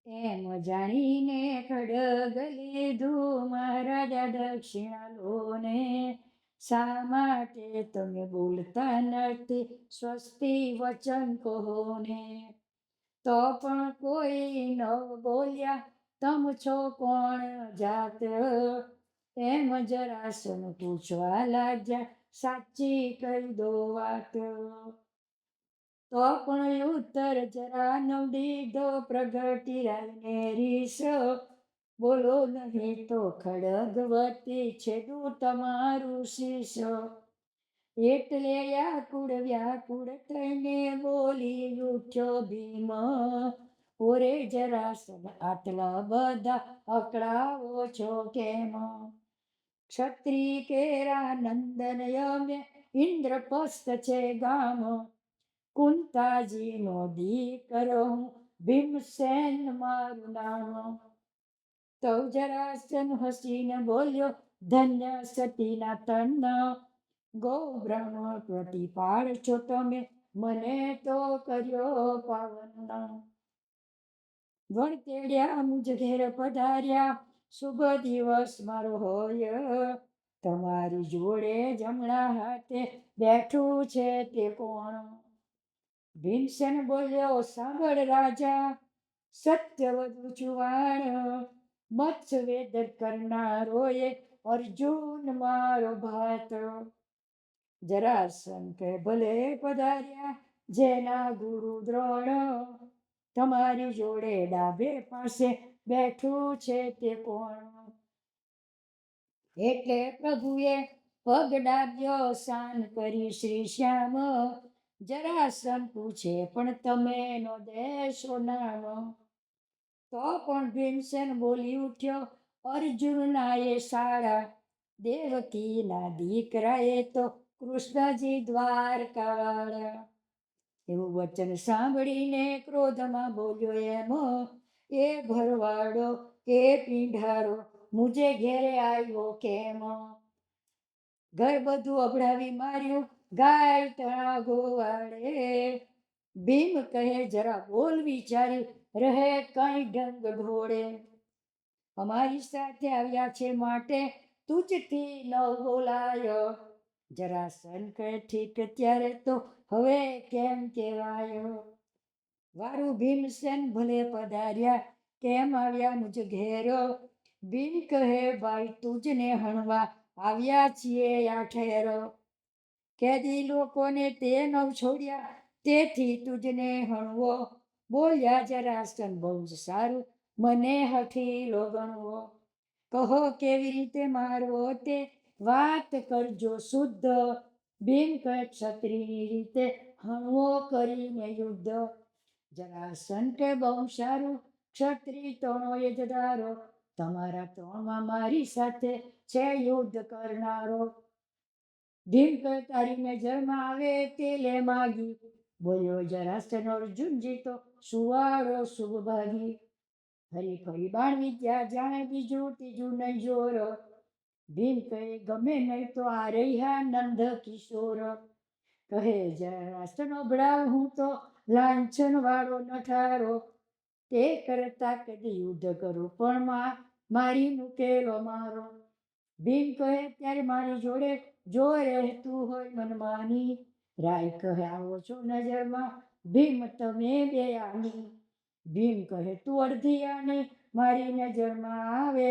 એમ જાણીને ખડગ લીધું મહારાજા દક્ષિણા લો ને, શા માટે તમે બોલતા નથી સ્વસ્તિ વચન કહો ને. તો પણ કોઈ ન બોલ્યા, તમ છો કોણ જાત? એમ જરાસન પૂછવા લાગ્યા, સાચી કહી દો વાત. તો પણ ઉત્તર જરા ન દીધો, પ્રગટી રાઈને રીસ. બોલો નહીં તો ખડગવતી છેદું તમારું શીશ. એટલે વ્યાકુળ થઈને બોલી ઉઠ્યો ભીમ, ઓરે જરાસન આટલા બધા અકળાવો છો કેમ? ક્ષત્રિય કેરા નંદન અમે, ઇન્દ્રપસ્ત છે ગામ. કુંતાજીનો દીકરો હું, ભીમસેન મારું નામ. તો જરાસન હસીને બોલ્યો, ધન્ય સતીના તન. ગૌ બ્રાહ્મણ પ્રતિપાળ છો તમે, મને તો કર્યો પાવન. વણતેડ્યા મુજ ઘેર પધાર્યા, શુભ દિવસ મારો હોય. તમારી જોડે જમણા હાથે બેઠું છે તે કોણ? ભીમસેન બોલ્યો, સાંભળ રાજા, સત્યવધુ ચુવાણ. મત્સ્યવેદ કરનારો એ અર્જુન મારો ભાત. જરાસન કે ભલે પધાર્યા જેના ગુરુ દ્રોણ, તમારી જોડે ડાબે પાસે બેઠું છે તે કોણ? એટલે પ્રભુએ પગ ડાબ્યો, શાન કરી શ્રી શ્યામ. જરાસન પૂછે પણ તમે નો દેશો નામ. તો પણ ભીમસેન બોલી ઉઠ્યો, અર્જુનના એ શાળા, દેવકીના દીકરા એ તો કૃષ્ણજી દ્વારકાવાળા. એવું વચન સાંભળીને ક્રોધમાં બોલ્યો એમ, એ ભરવાડો એ પીંઢારો મુજે ઘેરે આવ્યો કેમ? ઘર બધું અભડાવી માર્યું, ગાય તણા ગોવાળે. ભીમ કહે, જરા બોલ વિચારી, રહે કઈ ડંગ ઢોળે. અમારી સાથે આવ્યા છે માટે તુજથી ન બોલાય. જરાસન કહે, ઠીક ત્યારે તો હવે કેમ કહેવાય? વારું ભીમસેન ભલે પધાર્યા, કેમ આવ્યા મુજ ઘેર? ભીમ કહે, ભાઈ તુજને હણવા આવ્યા છીએ આ ઠેર. કેદી લોકોને તે ન છોડ્યા, તેથી તુજને હણવો. બોલ્યા જરાસન, બહુ જ સારું, મને હઠીલો ગણવો. કહો કેવી રીતે મારવો તે, વાત કરજો શુદ્ધ. ભીમ કહે, ક્ષત્રિયની રીતે હણવો કરીને યુદ્ધ. જરાસન કે બહુ સારું, ક્ષત્રિય તણો એ જ ધારો. તમારા ત્રણમાં મારી સાથે છે યુદ્ધ કરનારો. ભીમ કહે, તારી નજરમાં આવે તે લે માગી. બોલ્યો જરાસન, અર્જુનજી તો સુવાળો શુભ ભાગી. હરી ફરી બાણ વિદ્યા જાણે બીજું ત્રીજું નહીં જોર. ભીમ કહે, ગમે નહીં તો આ રહ્યા નંદ કિશોર. કહે જરાસન, અભડાવ હું તો લાંછન વાળો નઠારો. તે કરતા કદી યુદ્ધ કરું પણ મારી મુકેલો મારો. ભીમ કહે, ત્યારે મારી જોડે જો રહેતું હોય મનમાની. રાય કહે, આવો છો નજરમાં ભીમ તમે બે આની. ભીમ કહે, તું અડધી આની મારી નજરમાં આવે.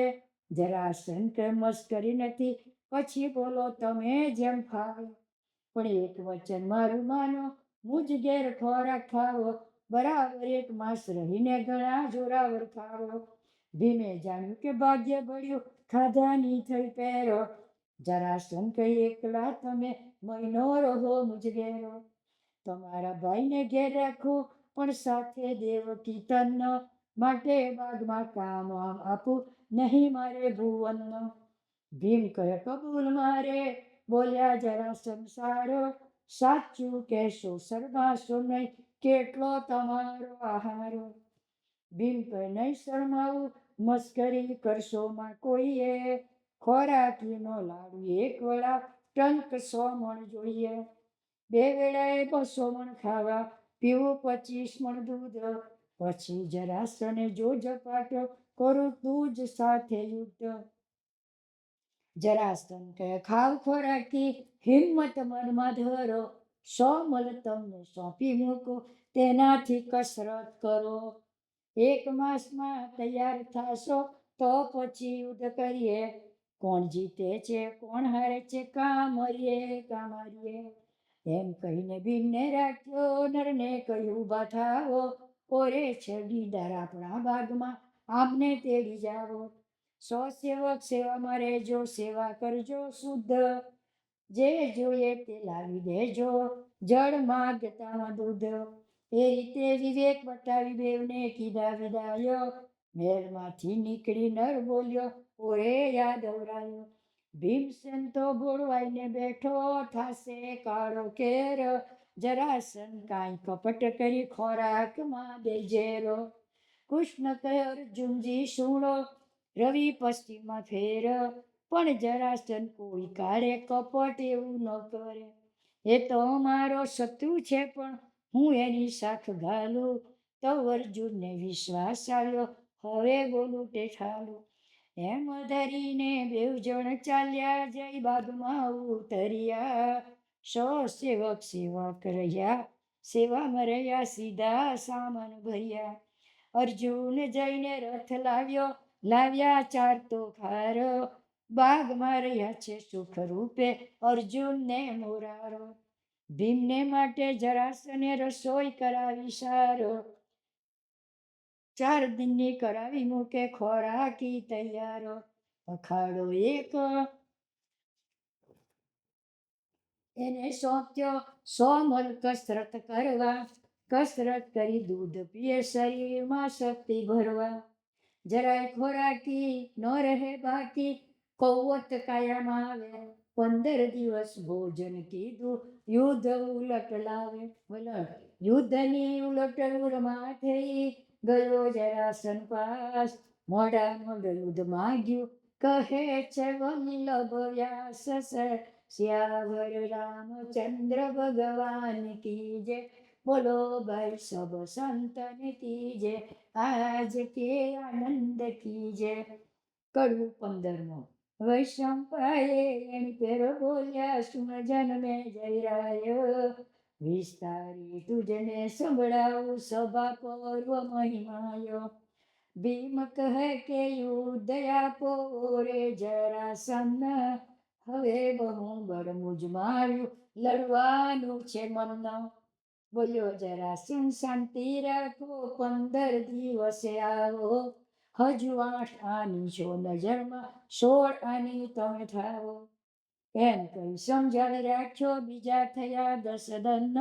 જરાસન કહે, મસ્કરી નથી, પછી બોલો તમે જેમ ફાવે. પણ એક વચન મારું માનો, મુજ ઘેર ખોરાક ખાવો. બરાબર એક માસ રહીને ઘણા જોરાવર ખાવો. ભીમે જાણ્યું કે ભાગ્ય બળ્યું, ખાધાની થઈ પહેરો. જરાસન કહી, એકલા તમે મહિનો રહો મુજ ઘેરો. તમારા ભાઈને ઘેર રાખો, પણ સાથે દેવકી તન. માટે બાગમાં કામ આપું નહીં મારે ભુવન. ભીમ કહે, કબૂલ મારે. બોલ્યા જરાસન, સારો સાચું કહેશો શરમાશો નહીં, કેટલો તમારો આહારો. ભીમ કહે, નહીં શરમાવું, મસ્કરી કરશો માં કોઈએ. ખોરાકીનો લાડુ એક વડા, ટંક 100 મણ જોઈએ. બે વેળાએ 200 મણ ખાવા, પીવું 25 મણ દૂધ. પછી જરાસને જો ઝપાટો કરું તું જ સાથે યુદ્ધ. જરાસન કહે ખાવ ખોરાકી હિંમત મનમાં ધરો, 100 મલ તમને સોંપી મૂકો તેનાથી કસરત કરો. 1 માસમાં તૈયાર થાશો તો પછી યુદ્ધ કરીએ, કોણ જીતે છે કોણ હારે છે કાં મારીએ. એમ કહીને ભીમને રાખ્યો નરને કહ્યું ઊભા થાઓ, ઓરે છે ગીદાર આપણા બાગમાં આમને તેડી જાઓ. 100 સેવક સેવામાં રહેજો, સેવા કરજો શુદ્ધ, જે જોઈએ તે લાવી દેજો, જળ માગતામાં દૂધ. એ રીતે વિવેક બતાવી બેવને કીધા વિદાય, મહેલમાંથી નીકળી નર બોલ્યો ઓરે યાદવરાયો. ભીમસેન તો ગોળવાઈને બેઠો થાશે કાળો કેર, જરાસન કાંઈ કપટ કરી ખોરાકમાં દે ઝેર. કૃષ્ણ કહે અર્જુનજી સુણો, રવિ પશ્ચિમમાં ફેર, પણ જરાસન કોઈ કાળે કપટ એવું ન કરે. એ તો મારો શત્રુ છે પણ હું એની શાખ ઘાલું, તો અર્જુનને વિશ્વાસ આવ્યો હવે બોલું તે ઠાલું. એમ ધરીને બેવ જણ ચાલ્યા જય બાગમાં ઉતર્યા, 100 સેવક રહ્યા, સેવામાં રહ્યા સીધા સામાન ભર્યા. અર્જુન જઈને રથ લાવ્યા 4 તોખાર, બાગમાં રહ્યા છે સુખ રૂપે અર્જુનને મોરારો. ભીમને માટે જરાસને રસોઈ કરાવી સારો, 4 દિનની કરાવી મૂકે ખોરાકી તૈયારો. અખાડો એક એને સોંપ્યો 100 મલ કસરત કરવા, કસરત કરી દૂધ પીએ શરીરમાં શક્તિ ભરવા. જરાય ખોરાકી ન રહે બાકી, કૌવત કાયામાં આવે, 15 દિવસ ભોજન કીધું યુદ્ધ ઉલટ લાવે. યુદ્ધની ઉલટ ઉરમાં થઈ ગયો જરાસન પાસ, મોઢ યુદ્ધ માગ્યું કહે છે વલ્લભ વ્યાસ. શ્યાવર રામચંદ્ર ભગવાન કી જય, બોલો ભાઈ સબ સંતન કી જય, આજ કે આનંદ કી જય. કડવું 15મો. વૈશંપાએ એની પેરો બોલ્યા સુન જન્મે જયરાય, વિસ્તારી તુજને સંભળાવું સભા પર્વ મહિમાયો. ભીમ કહે કે યુદ્ધ આપો રે જરાસન, હવે બહુ બળ મુજ માર્યું લડવાનું છે મન. બોલ્યો જરાસન શાંતિ રાખો 15 દિવસે આવો, હજુ 8 આની છો નજરમાં 16 આની તમે થાવો. એમ કહી સમજાવી રાખ્યો બીજા થયા 10 દન,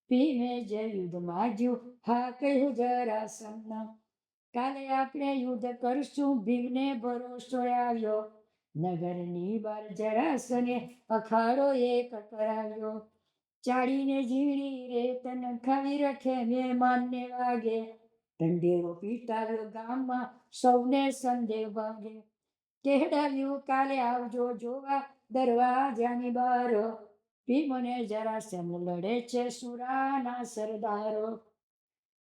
ભીમે જે યુદ્ધ માગ્યું હા કહ્યું જરાસન. કાલે આપણે યુદ્ધ કરશું ભીમને ભરોસો આવ્યો, નગરની બાર જરાસને અખાડો એક કરાવ્યો. ચાડીને ઝીણી રેત નખાવી રખે મહેમાનને વાગે, ઢંઢેરો પીટાવ્યો ગામમાં સૌને સંદેહ ભાગે. કહેડાવ્યું કાલે આવજો જોવા દરવાજાની બાર, ભીમને જરાસન લડે છે સુરાના સરદારો.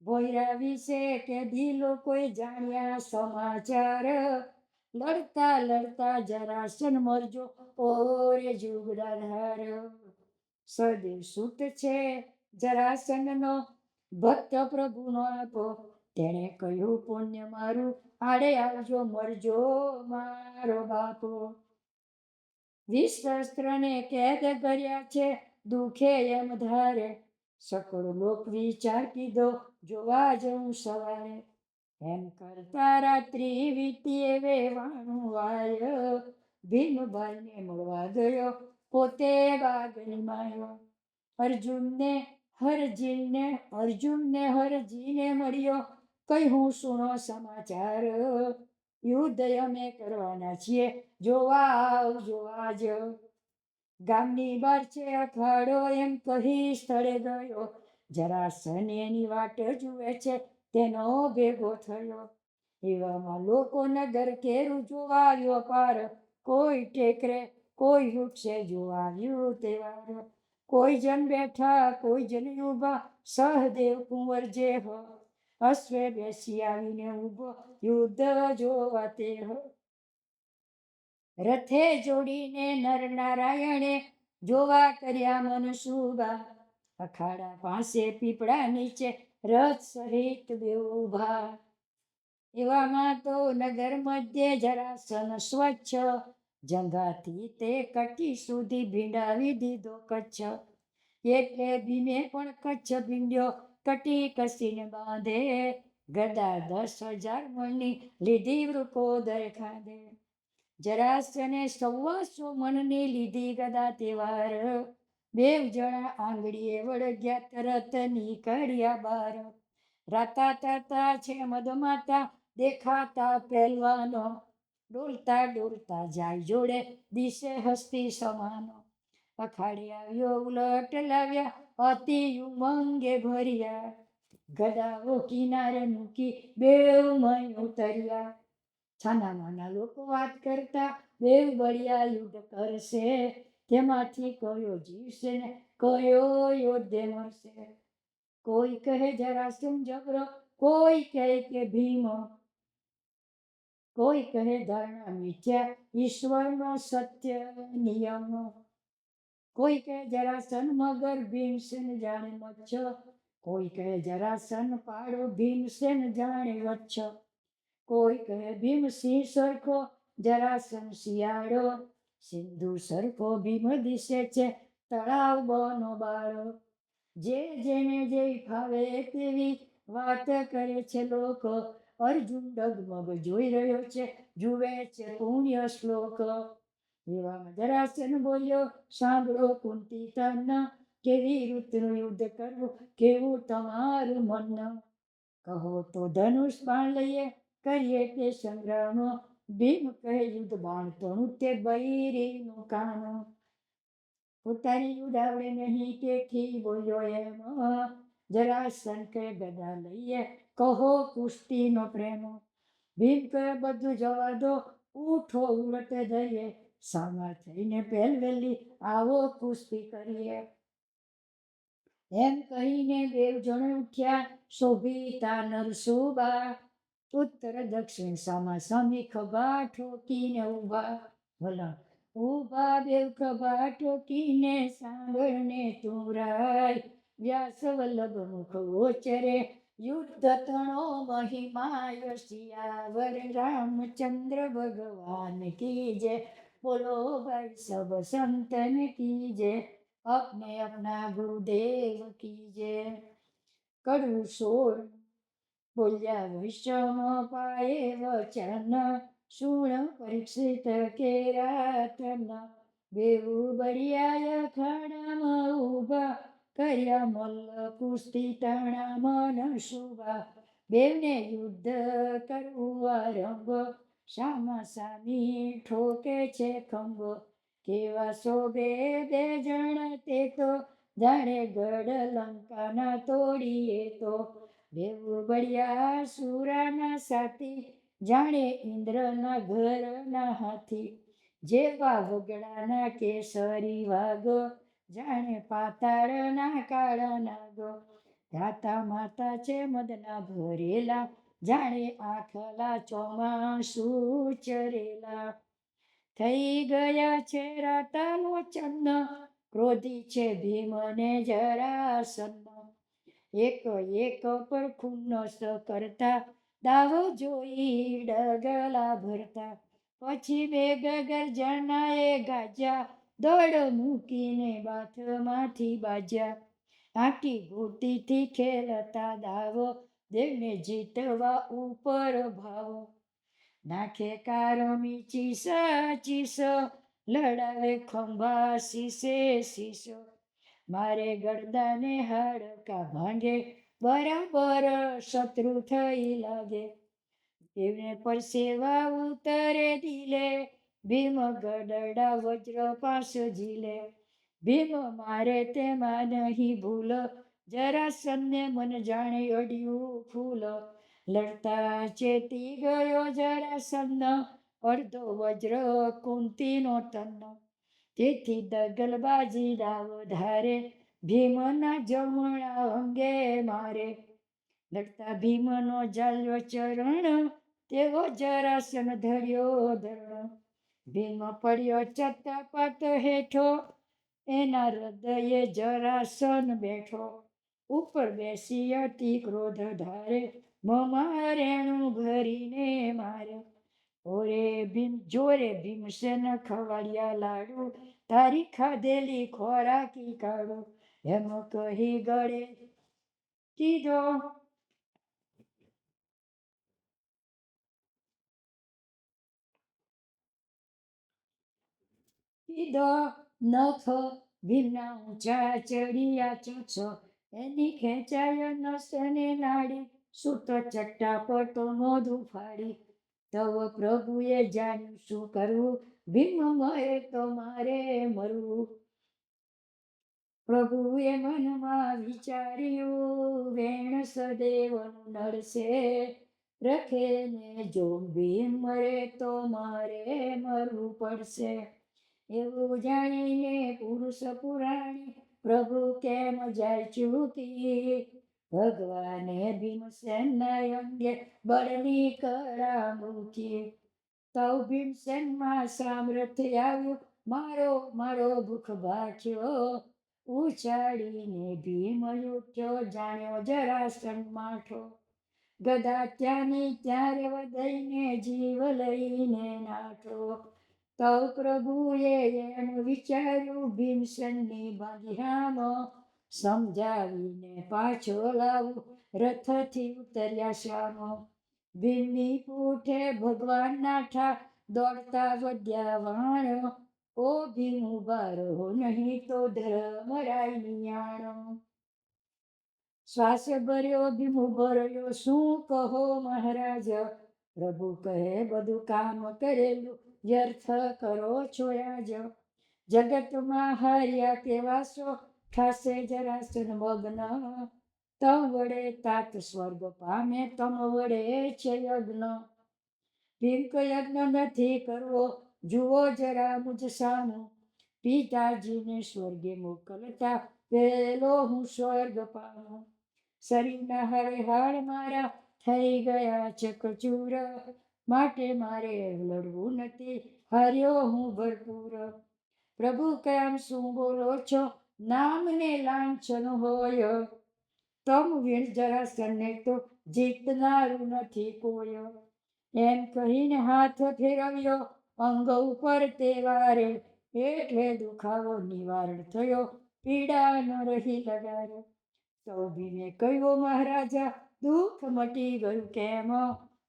ભોયરા વિશે કે દી લોકોએ જાણ્યા સમાચાર, લડતા લડતા જરાસન મરજો ઓરે જુગડાધાર. સદેવ સુત છે જરાસનનો ભક્ત પ્રભુનો આપો, તેણે કહ્યું પુણ્ય મારું આડે આવજો મરજો મારો બાપો. વિશ્વસ્ત્રને કેદ કર્યા છે દુખે એમ ધારે, સકળ લોક વિચાર કીધો જોવા જવું સવારે. એમ કરતા રાત્રિ વીતી વેવાણું વાય, ભીમભાઈને મળવા ગયો પોતે બાગની માયો. અર્જુનને હરજીને મળ્યો કહ્યું સુનો સમાચાર, યુદ્ધ અમે કરવાના છીએ જોવા આવજો આજ. ગામની બહાર છે અખાડો એમ કહી સ્થળે ગયો, જરાસન એની વાટ જુએ છે તેનો ભેગો થયો. એવામાં લોકો નગર કેરું જોવા આવ્યો પાર, કોઈ ટેકરે કોઈ વૃક્ષે જોવા આવ્યું તહેવાર. કોઈ જન બેઠા કોઈ જન ઊભા સહદેવ કુંવર જે હો, અશ્વે બેસી આવીને ઊભો યુદ્ધ જોવા તે રથે જોડીને નર નારાયણે જોવા કર્યા મનસુબા અખાડા પાસે પીપળા નીચે રથ સહિત બેઉ ઊભા એવામાં તો નગર મધ્યે જરાસન સ્વચ્છ જંગાથી તે કટી સુધી ભીંડાવી દીધો કચ્છ એટલે ભીમે પણ કચ્છ ભીંડ્યો કટી કસીને બાંધે ગદા 10,000 મણની લીધી વૃકોદર ખાધે જરાસને 125 મણની લીધી ગદા તેવાર બેવ જણા આંગળીએ વળગ્યા તરત નીકળ્યા બાર રાતા તાતા છે મદમાતા દેખાતા પહેલવાનો ડોલતા ડોલતા જાય જોડે દિશે હસ્તી સમાનો અખાડે આવ્યો ઉલટ લાવ્યા અતિ ઉમંગે ભર્યા ગદાઓ કિનારે મૂકી બેવ મય ઉતર્યા છાના માના લોકો વાત કરતા બેવ બળિયા યુદ્ધ કરશે તેમાંથી કયો જીવશે ને કયો યોદ્ધે મરશે કોઈ કહે જરાસન જબરો કોઈ કહે કે ભીમ કોઈ કહે ધારણા મિથ્યા ઈશ્વરનો સત્ય નિયમ કોઈ કહે જરાસન મગર ભીમસેન જાણે મચ્છ કોઈ કહે જરાસન પાડો ભીમસેન જાણે વચ્છ કોઈ કહે ભીમ સિંહ સરખો જરાસન શિયાળો સિંધુ સરખો ભીમ દિશે છે તળાવ બનો બાળો જે જેને જે ફાવે તેવી વાત કરે છે લોકો અર્જુન ડગમગ જોઈ રહ્યો છે જુએ છે પુણ્ય શ્લોક એવામાં જરાસન બોલ્યો સાંભળો કુંતી તન કેવી રીતનું યુદ્ધ કરવું કેવું તમારું મન કહો તો ધનુષ બાણ લઈએ કરીએ તે સંગ્રામ ભીમ કહે યુદ્ધ બાણ તણું તે બૈરીનું કામ પોતાની યુદ્ધ આવડે નહીં તેથી બોલ્યો એમ જરાસન કહે ગદા લઈએ કહો કુસ્તીનો પ્રેમ ભીમ કહે બધું જવા દો ઉઠો ઉલટ દઈએ સામા થઈને પહેલવેલી આવો કુસ્તી કરીએ એમ કહીને બેવ જણ ઉઠ્યા શોભિતા નરસુબા ઉત્તર દક્ષિણ સામા સામી ખભા ઠોકીને ઊભા ભલા ઊભા બેવ ખભા ઠોકીને સાંભળને તું રાય વ્યાસ વલ્લભ મુખ ગોચરે યુદ્ધ તણો મહિમાય સિયાવર રામચંદ્ર ભગવાન કી જય બોલો ભાઈ સબ સંતન કી જય अपने अपना गुरुदेव की जय કડવું સોળ બોલ્યા વિષમ પાયે વચન સુણ પરીક્ષિત કેરાતન બેવું બળિયા ખાડામાં ઊભા કર્યા મલ્લ કુસ્તી તણા મન શુભા બેવને યુદ્ધ કરવું આરંભ સામા સામી ઠોકે છે ખંભ કેવા શોભે બે જણ તે તો જાણે ગઢ લંકાના તોડીએ તો બેવું બળિયા સુરાના સાથી જાણે ઇન્દ્રના ઘરના હાથી જેવા વગડાના કેસરી વાઘ જાણે પાતાળના કાળા નાગ ધાતા માતા છે મદના ભરેલા જાણે આખલા ચોમાસુ ચરેલા થઈ ગયા છે રાતાનો ચન્ન ક્રોધી છે ભીમને જરાસન એક એક પર ખુન્નસ કરતા દાવ જોઈ ડગલા ભરતા પછી બે ગર્જનાએ ગાજ્યા દોડ મૂકીને બાથમાંથી બાજ્યા આટી ગોટીથી ખેલતા દાવો દેવને જીતવા ઉપર ભાવો નાખે કારમી ચીસ ચીસ લડાવે ખંભા શીશે શીશો મારે ગરદાને હાડકા ભાંગે બરાબર શત્રુ થઈ લાગે એને પરસેવા ઉતરે દિલે ભીમ ગડડા વજ્ર પાસ ઝીલે ભીમ મારે તેમાં નહીં ભૂલ જરાસનને મન જાણે અડ્યું ફૂલ લડતા ચેતી ગયો જરાસન અડધો વજ્ર કુંતીનો તન તેથી દગલબાજી દાવ ધારે ભીમના જમણા અંગે મારે લડતા ભીમનો જાલ્યો ચરણ, તેવો જરાસન ધર્યો ધરણ. ભીમ પડ્યો ચત્તાપાત હેઠો, એના હૃદયે જરાસન બેઠો. ઉપર બેસી અતિ ક્રોધ ધારે, મમારેણું ભરીને મારે. ઓરે ભીમ જોરે ભીમસેન ખવડિયા લાડુ, તારી ખાધેલી ખોરાકી કાઢું. એમ કહી ગળે કીધો, કીધો નખ ભીમના ઊંચા ચડિયા ચોછો, એની ખેંચાય નસને નાડી. સૂતો ચટ્ટાપટો મોઢું ફાડી, તવ પ્રભુએ જાણ્યું શું કરવું, ભીમ મરે તો મારે મરવું. પ્રભુએ મનમાં વિચાર્યું, વેણ સદેવનું નડશે, રખે ને જો ભીમ મરે તો મારે મરવું પડશે. એવું જાણીને પુરુષ પુરાણી, પ્રભુ કેમ જાય ચૂકી. ભગવાને ભીમસેનના અંગે બળની કળા મૂકી. તવ ભીમસેનમાં સામર્થ્ય આવ્યું, મારો મારો ભૂખ ભાખ્યો. ઉછાળીને ભીમ ઉઠ્યો, જાણ્યો જરાસન માઠો. ગદા ત્યાંની ત્યાં રેવા દઈને, જીવ લઈને નાઠો. તવ પ્રભુએ એમ વિચાર્યું, ભીમસેનની બાંધિયામાં સમજાવીને પાછો લાવું, રથથી ઉતર્યા શ્યામો. ભીમની પૂઠે ભગવાન નાઠા, દોડતા વધ્યા વાણો. ઓ ભીમ ઉભા રહો, નહીં તો ધર્મરાય નિયાણો. શ્વાસ ભર્યો ભીમ ઉભો રહ્યો, શું કહો મહારાજ. પ્રભુ કહે બધું કામ કરેલું વ્યર્થ કરો છો આજ. જગતમાં હાર્યા કેવાશો, ઠાસે જરાસન મગ્ન. તમ વડે તાત સ્વર્ગ પામે, તમ વડે છે યજ્ઞ. ભીમ યજ્ઞ નથી કરવો, જુઓ જરા મુજ સામું. પિતાજીને સ્વર્ગે મોકલતા, પેલો હું સ્વર્ગ પામું. શરીરના હારે હાડ મારા થઈ ગયા ચકચૂર, માટે મારે લડવું નથી, હાર્યો હું ભરપૂર. પ્રભુ કેમ શું બોલો છો, નામને લાંછન હોય. તમ વીણ જરાસનને તો જીતનારું નથી કોઈ. એમ કહીને હાથ ફેરવ્યો અંગ ઉપર તે વારે, એટલે દુખાવો નિવારણ થયો, પીડા ન રહી લગારે. તો ભીમે કહ્યું, મહારાજા દુઃખ મટી ગયું કેમ.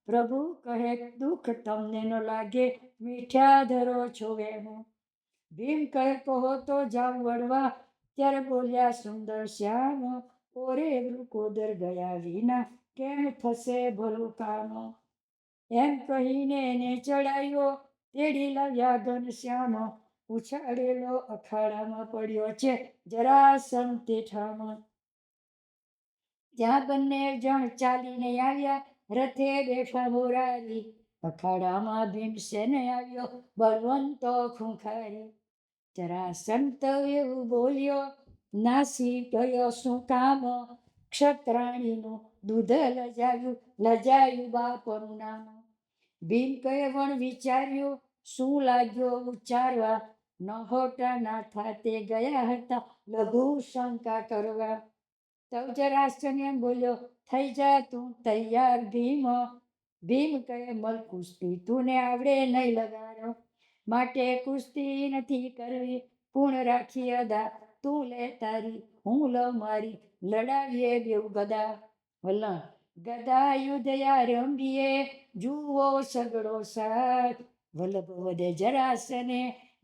પ્રભુ કહે, દુઃખ તમને ન લાગે, મીઠા ધરો છો એમ. ભીમ કહે, કહો તો જાવ વળવા, ત્યારે બોલ્યા સુંદર શ્યામ. ઓરે વૃકોદર ગયા વિના, કેમ થશે ભલું કામ. એમ કહીને એને ચડાયો, તેડી લાવ્યા ઘનશ્યામ. ઉછાળેલો અખાડામાં પડ્યો છે જરાસન તે ઠામ. ત્યાં બંને જણ ચાલીને આવ્યા, રથે બેઠા મોરારી. અખાડામાં ભીમસેન આવ્યો, બળવંતો ખૂંખારી. જરાસંત એવું બોલ્યો, નાસી ગયો શું કામ. ક્ષત્રાણીનું દૂધ લજાયું બાપનું નામ. ભીમ કહે વણ વિચાર્યું, શું લાગ્યો ઉચ્ચારવા. નહોટા ના થાતે ગયા હતા, લઘુ શંકા કરવા. તવ જરાસન એમ બોલ્યો, થઈ જા તું તૈયાર ભીમ. ભીમ કહે, મલ કુસ્તી તુને આવડે નહીં લગાડો, માટે કુસ્તી નથી કરવી, પૂર્ણ રાખી અદા. તું લે તારી, હું લઉં મારી, લડાવીએ બેઉ ગદા. વલણ ગદા યુધયા રંભીએ, જુઓ સગડો સાથ. વલ્લભ વધે જરાસને,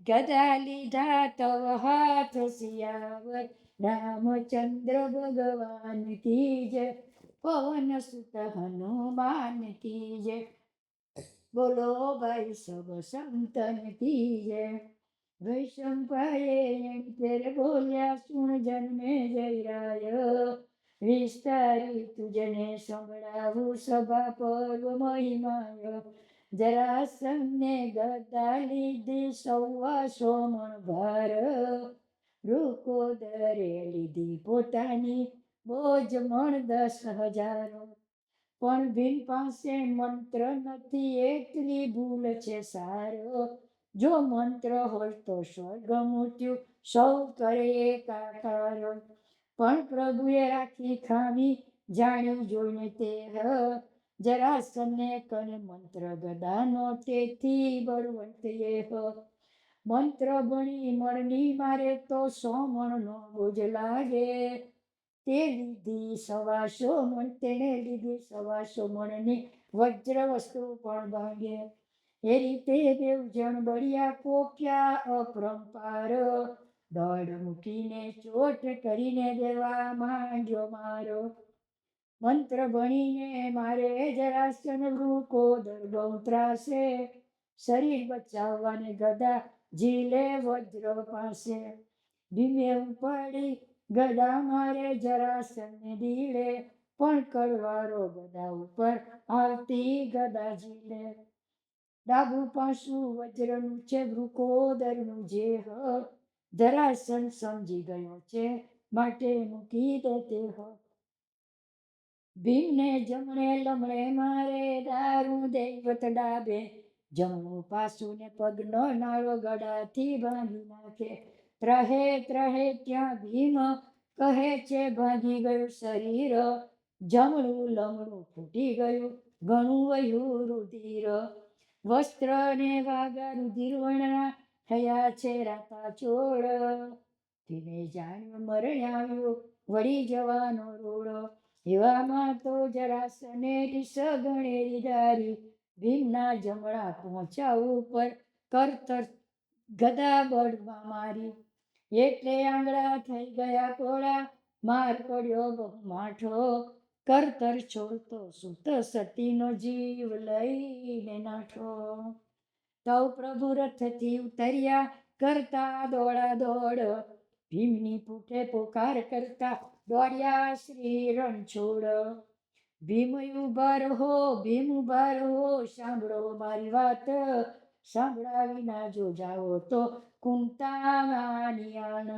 ગદા લીધા તવ હાથ સિયાવર. રામચંદ્ર ભગવાન કી જય, પવન સુત હનુમાન કી જય. બોલો ભાઈ સબ સંતન કી જય. વૈશંપાએ એમ તેરે બોલ્યા, સુણ જન્મે જય રાય. વિસ્તારી તુજને સંભળાવું, સભા પર્વ મહિમાય. જરાસનને ગદા લીધી, 100 મણ ભાર. રૂકોદરે લીધી પોતાની, બોજ મણ 10,000, પણ ભીમ પાસે મંત્ર નથી, એટલી ભૂલ છે સારો. જો મંત્ર હોય તો સ્વર્ગ મૃત્યુ સૌ કરે એકાકાર. પણ પ્રભુએ રાખી ખામી, જાણી જોઈને તે જરાસનને કરે મંત્ર ગદાનો, તેથી બળવંત એ મંત્ર ભણી મણની મારે તો 100 મણનો બોજ લાગે. તે લીધી 125 મણ, તેણે લીધી 125 મણની વજ્ર વસ્તુ પણ ભાંગે. એ રીતે બેવ જણ બળ્યા પોક્યા અપરંપાર. દોડ મૂકીને ચોટ કરીને દેવા માંડ્યો મારો. મંત્ર ભણીને મારે જરાસન વૃકોદર બહુ ત્રાસે. શરીર બચાવવાને ગદા ઝીલે વજ્ર પાસે. ભીમે ઉપાડી ગદા મારે જરાસનને દીડે, પણ કડવારો ગદા ઉપર આવતી ગદા ઝીલે. ડાબું પાસું વજ્રનું છે વૃકોદરનું જે જરાસન સમજી ગયો છે, માટે મૂકી દે તે ભીમને જમણે લમણે મારે દારૂ દૈવત ડાબે. જમણું પાસું ને પગનો નાળો ગળાથી ભાંગી નાખે. ત્રહે ત્રહે ત્યાં ભીમ કહે છે ભાંગી ગયું શરીર. જમણું લમણું ફૂટી ગયું, ઘણું વહ્યું રુધિર. વસ્ત્ર ને વાગા રુધિર વણના થયા છે રાતા ચોળ. તેને જાણ્યું મરણ આવ્યું, વળી જવાનો રોળ. એવામાં તો જરાસને રીસ ગણેરી ધારી. ભીમના જમણા પહોંચ્યા ઉપર, કરતર ગદા બળમાં મારી. એટલે આંગળા થઈ ગયા કોળા, માર પડ્યો બહુ માઠો. કરતર છોડતો સુત સતીનો જીવ લઈને નાઠો. તવ પ્રભુ રથથી ઉતર્યા કરતા દોડા દોડ. ભીમની પૂઠે પોકાર કરતા દોડ્યા શ્રી રણછોડ. ભીમ ઉભા રહો, ભીમ ઉભા રહો, સાંભળો મારી વાત. સાંભળ્યા વિના જો જાઓ તો કુંતામાની આણ.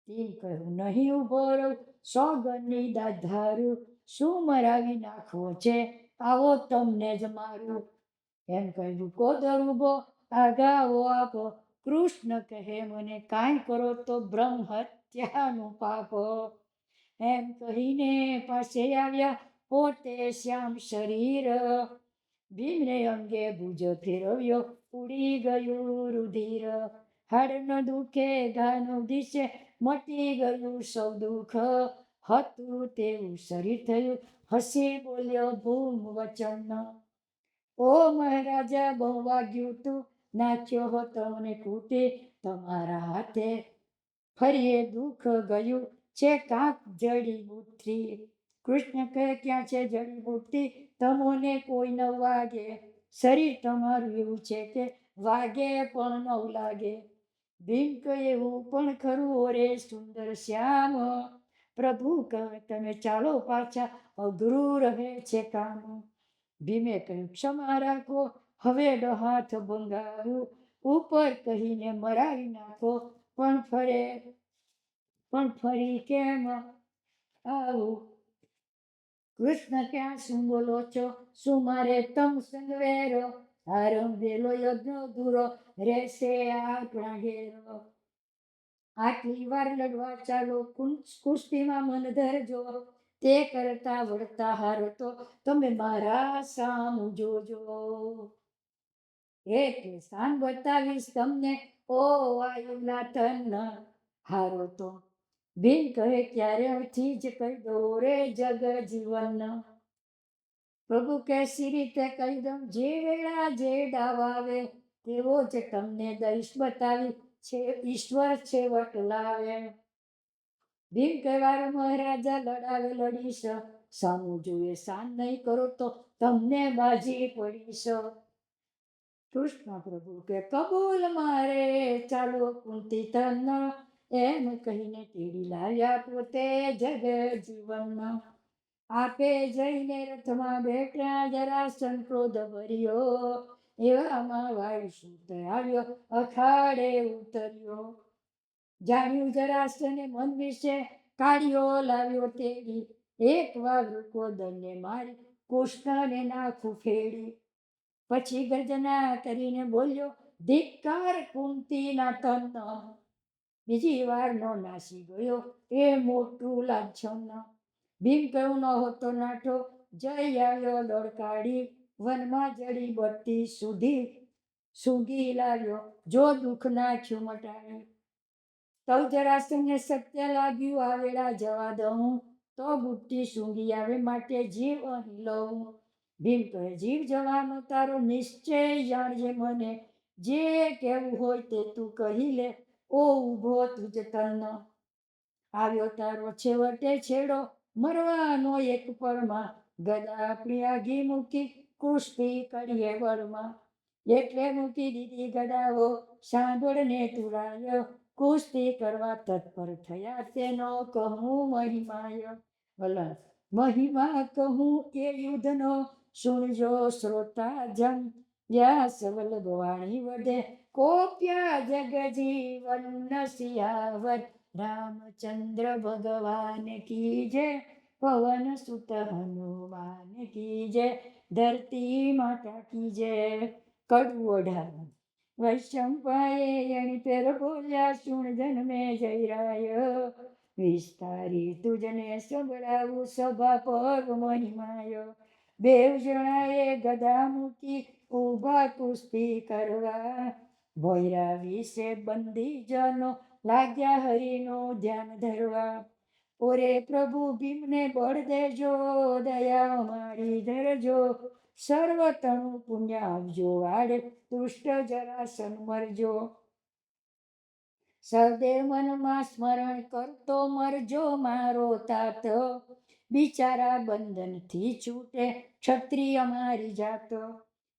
તેમ કહ્યું નહીં ઉભો રહું, સોગંદની દાત ધારું. શું મરાવી નાખવો છે, આવો તમને જ મારું. એમ કહ્યું કોદર ઉભો, આગાવો આપો. કૃષ્ણ કહે મને કાંઈ કરો તો બ્રહ્મ હત્યાનું પાપ. એમ કહીને પાસે આવ્યા પોતે શ્યામ શરીર. ભીમને અંગે ભુજ ફેરવ્યો, ઉડી ગયું રુધિર. હાડ ન દુખે ઘા ન દિશે, મટી ગયું સૌ દુઃખ. હતું તેવું શરીર થયું, હસી બોલ્યો ભૂમ વચન. ઓ મહારાજા બહુ વાગ્યું તું, નાખ્યો હતો મને કૂટી. તમારા હાથે ફરીએ દુઃખ ગયું છે કાંક જડીબુટ્ટી. કૃષ્ણ કહે ક્યાં છે જડીબુટ્ટી, તમોને કોઈ ન વાગે. શરીર તમારું એવું છે કે વાગે પણ ન લાગે. ભીમ કહે એવું પણ ખરું ઓરે સુંદર શ્યામ. પ્રભુ કહે તમે ચાલો પાછા, અઘરું રહે છે કામ. ભીમે કહ્યું ક્ષમા રાખો, હવે હાથ ભંગાવું. ઉપર કહીને મરાવી નાખો, પણ ફરી કેમ આવું. કૃષ્ણ ક્યાં શું બોલો છો, શું મારે તમ સંગવેરો. આરંભેલો યજ્ઞ અધૂરો, રહેશે આપણા ઘેરો. આટલી વાર લડવા ચાલો, કુસ્તીમાં મન ધરજો. તે કરતા વળતા હારો તો તમે મારા સામું જોજો. એટલે સ્થાન બતાવીશ તમને, ઓ વાયુના તન. હારો તો ભીમ કહે ક્યારે અહીંથી જ કહી દો રે જગ જીવન. પ્રભુ કહે સી રીતે કહી દઉં, જે વેળા જે દાવ આવે, તેવો જ તમને દઈશ બતાવી. છે ઈશ્વર છેવટ લાવે. ભીમ કહેવાયું મહારાજા લડાવે લડીશ, સામું જોઈએ સાન નહીં કરો તો તમને બાજી પડીશ. કૃષ્ણ પ્રભુ કે કબૂલ મારે ચાલો કુંતી તન. એમ કહીને તેડી લાવ્યા પોતે જગ જીવન. આપે જઈને રથમાં બેઠા, જરાસન ક્રોધ ભર્યો. એવામાં વાયુસૂત આવ્યો, અખાડે ઉતર્યો. જાણ્યું જરાસને મન વિશે, કાળિયો લાવ્યો તેડી, એક વાર વૃકોદરને મારી, કૃષ્ણને નાખું ફેડી. પછી ગર્જના કરીને બોલ્યો, ધિક્કાર કુંતીના તનનો. બીજી વાર નો નાસી ગયો એ મોટું લાંછન. ભીમ કહ્યું, ન હોતો નાઠો, જય આવ્યો દોડકાડી, વનમાં જડી બત્તી સુધી સૂંઘી લાવ્યો, જો દુઃખ નાખ્યું મટાડી. તવ જરાસંઘને સત્ય લાગ્યું, આ વેળા જવા દઉં, તો બુટ્ટી સૂંઘી આવે, માટે જીવ અહીં લઉં. ભીમ કહે, જીવ જવાનો તારો નિશ્ચય જાણજે મને, જે કહેવું હોય તે તું કહી લે, ઓ ઊભો તુજ તન. આવ્યો તારો છેવટે છેડો, મરવાનો એક પળમાં, ગદા આપણી આગી મૂકી, કુસ્તી કરીએ બળમાં. એટલે મૂકી દીધી ગદાઓ, સાંભળને તું રાય, કુસ્તી કરવા તત્પર થયા, તેનો કહું મહિમાય. ભલા મહિમા કહું એ યુદ્ધનો, સુણજો શ્રોતા જન, વ્યાસ વલ્લભ વાણી વધે, કોપ્યા જગ જીવન સિયાવર, રામચંદ્ર ભગવાન કી જય, પવન સુત હનુમાન કી જય, ધરતી માતા કી જય. કડવું 18. વૈશંપાએ એણી પેર બોલ્યા, સુણ જન્મે જયરાય, વિસ્તારી તુજને સંભળાવું, સભા પર મહિમાય. બેવ જણાએ ગદા મૂકી, ઊભા કુસ્તી કરવા, ભોયરા વિશે બંદી જનો, લાગ્યા હરિનું ધ્યાન ધરવા. ઓરે પ્રભુ ભીમને બળ દેજો, દયા મારી ધરજો, સર્વતણું પુણ્ય આપજો, વાડે દુષ્ટ જરાસન મરજો. સદેવ મનમાં સ્મરણ કરતો, મરજો મારો તાત, બિચારા બંધનથી છૂટે, ક્ષત્રિય મારી જાત.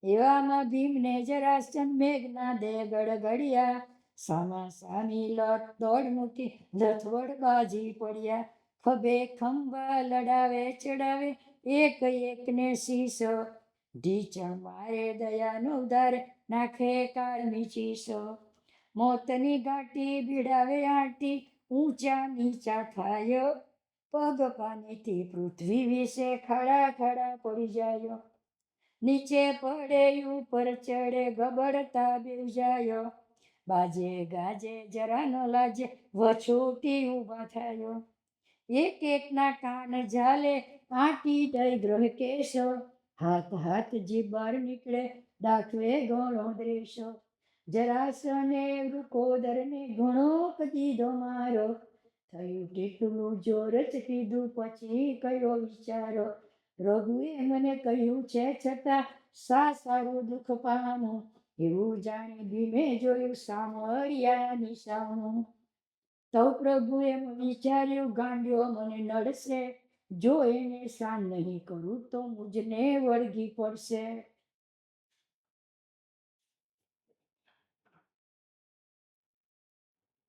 એવામાં ભીમને જરાસન મેઘના દે ગડગડિયા, સામા સામી લત દોડ મૂકી, લથવડ બાજી પડ્યા. ખભે ખંભા લડાવે ચડાવે, એક એકને શીશ, ઢીચણ મારે દયાનો ઉધારે, નાખે કાળની ચીસ. મોતની ઘાટી ભીડાવે આંટી, ઊંચા નીચા થાય, પગ પાનીથી પૃથ્વી વિશે ખાડા ખાડા પડી જાય. નીચે પડે ઉપર ચડે, ગબડતા બેવ જાય, બાજે ગાજે જરા ન લાજે, વછોટી ઊભા થાય. એક એકના કાન ઝાલે, આંટી દઈ ગ્રહ કેશ, હાથ હાથ જીભ બહાર નીકળે, દાખવે ઘણો દ્રેશ. જરાસને વૃકોદરને ઘણો કીધો મારો, થયું કેટલું જોર જ કીધું, પછી કયો વિચારો. રઘુએ મને કહ્યું છે છતાં, સા સારું દુઃખ પામું, એવું જાણી ભીમે જોયું સામળિયા નિશાનું. તો પ્રભુ એમ વિચાર્યું, ગાંડ્યો મને નડશે, જો એને શાન નહીં કરું તો મુજને વળગી પડશે.